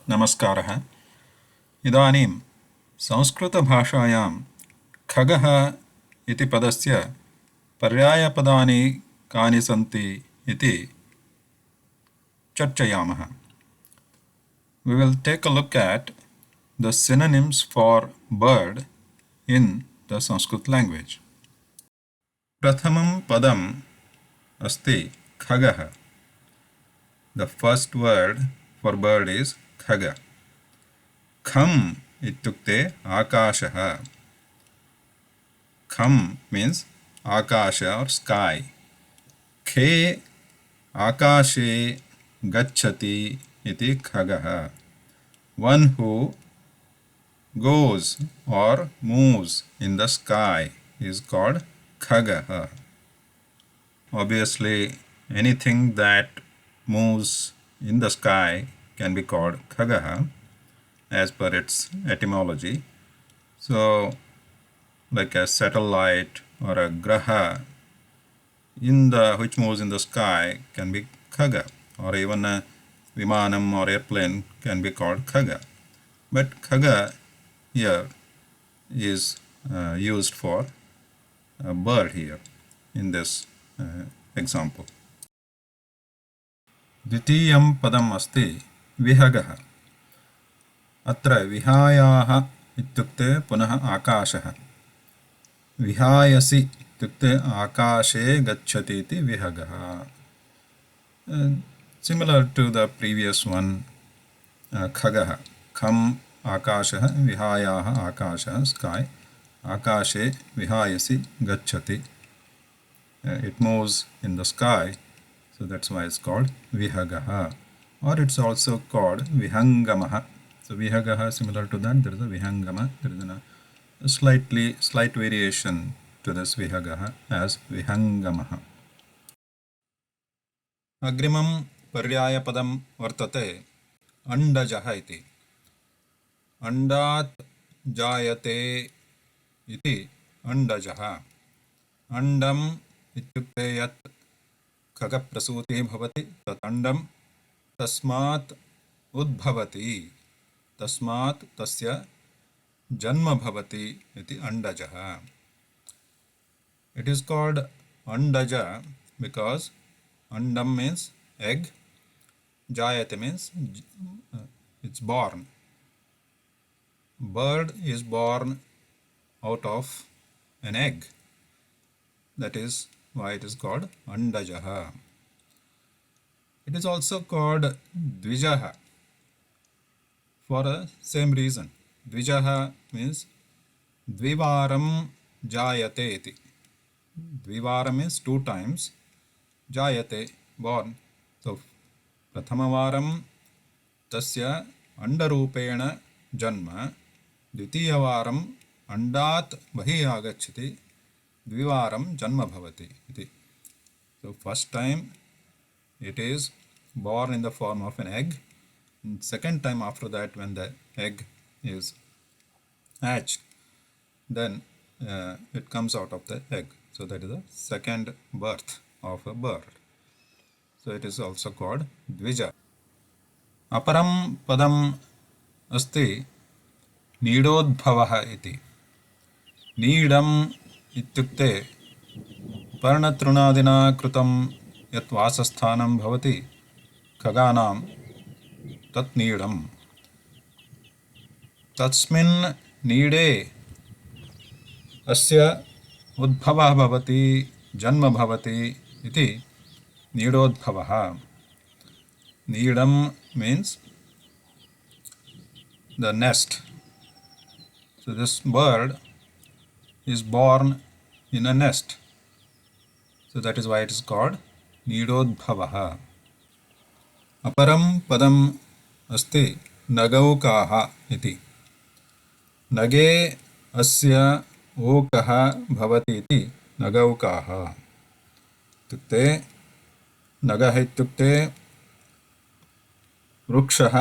नमस्कारः। इदानीं संस्कृतभाषायां खगः इति पदस्य पर्यायपदानि कानि सन्ति इति चर्चयामः. We will take a look at the synonyms for bird in the Sanskrit language. प्रथमं पदम् अस्ति खगः. The first word for bird is खग. खम इत्युक्ते आकाशः. खम means आकाश or sky. खे आकाशे गच्छति इति खगः. One who goes or moves in the sky is called khagah. Obviously, anything that moves in the sky can be called khagah as per its etymology. So, like a satellite or a graha which moves in the sky can be khaga, or even a vimanam or airplane can be called khaga. But khaga here is used for a bird here in this example. द्वितीयं पदम् अस्ति विहगः. अत्र विहायाः इत्युक्ते पुनः आकाशः. विहायसि इत्युक्ते आकाशे गच्छति इति विहगः. Similar to the previous one, खगः. खम आकाशः, विहायाः आकाशः, sky. आकाशे विहायसि गच्छति. It moves in the sky, so that's why it's called vihagah, or it's also called vihangamah. So vihagah, similar to that, there is a vihangama. There is a slight variation to this vihagah as vihangamah. Agrimam पर्यायपदं वर्तते अंडजः इति. अंडात् जायते इति अंडजः. अंडम् इत्युक्ते यत् खगप्रसूतिः भवति तत् अंडं. तस्मात् उद्भवति, तस्मात् तस्य जन्म भवति इति अंडजः. It is called andaja because andam means egg, jayate means it's born. Bird is born out of an egg. That is why it is called andajaha. It is also called dvijaha for the same reason. Dvijaha means dvivaram jayate iti. Dvivaram means 2 times. Jayate, born. So, prathamawaram tasya andarupena janma. Dvitiyavaram andat bahi agachati. Dvivaram janma bhavati iti. So, first time it is born in the form of an egg. And second time after that, when the egg is hatched, then it comes out of the egg. So that is the second birth of a bird. So it is also called dvija. Aparam padam asti needodbhavah iti. Needam ityukte पर्णतृणादिना कृतं यत् वासस्थानं भवति खगानां तत् नीडम्. तस्मिन् नीडे अस्य उद्भवः भवति, जन्म भवति इति नीडोद्भवः. नीडम् means the nest. So this bird is born in a nest. So that is why it is called needodbhavah. Aparam padam asti nagaukaha iti. Nage asya ओकः भवति इति नगौकाः. इत्युक्ते नगः इत्युक्ते वृक्षः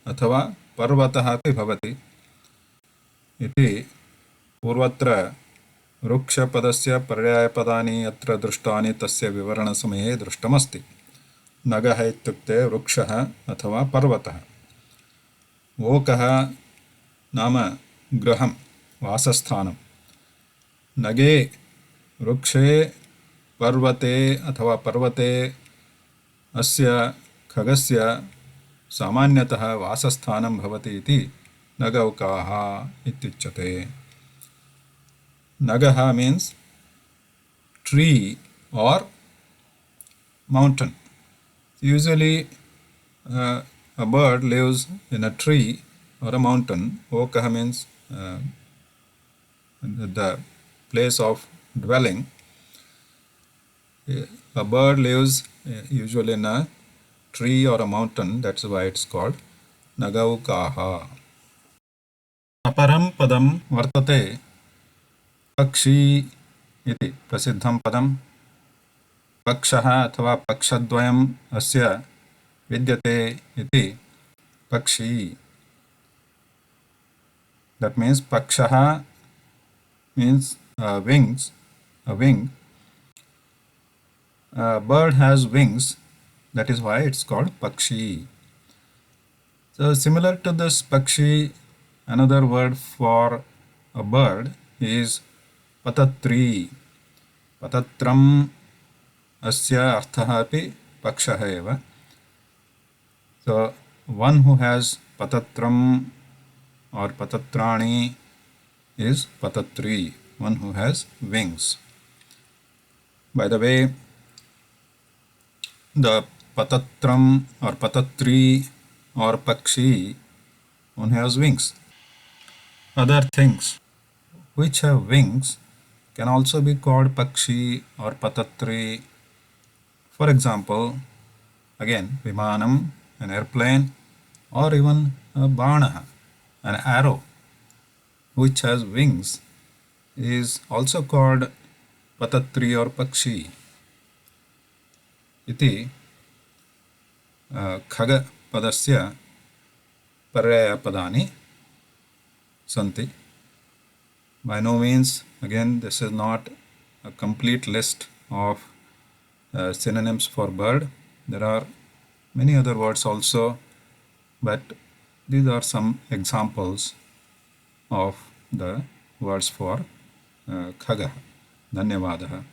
अथवा पर्वतः अपि भवति इति. पूर्वत्र वृक्षपदस्य पर्यायपदानि अत्र दृष्टानि तस्य ओकः नाम गृहं वासस्थानं, नगे वृक्षे पर्वते अथवा पर्वते अस्य खगस्य सामान्यतः वासस्थानं भवति इति नगौकाः इत्युच्यते. नगः means tree or mountain. Usually a bird lives in a tree or a mountain. Okah means the place of dwelling. A bird lives usually in a tree or a mountain. That's why it's called Nagaukaha. Aparam padam vartate पक्षी इति प्रसिद्धं पदं. पक्षः अथवा पक्षद्वयम् अस्य विद्यते इति पक्षी. That means pakshah means wings, a wing. A bird has wings, that is why it's called pakshi. So similar to this pakshi, another word for a bird is patatri. Patatram asya arthah api pakshah eva. So one who has patatram or patatrani is patatri, one who has wings. By the way, the patatram or patatri or pakshi, one has wings. Other things which have wings can also be called pakshi or patatri. For example, again, vimanam, an airplane, or even a bana, an arrow, which has wings, is also called patatri or pakshi. Iti khaga padasya paraya padani santi. By no means, again, this is not a complete list of synonyms for bird. There are many other words also, but these are some examples of the words for khaga. Dhanyavadaha.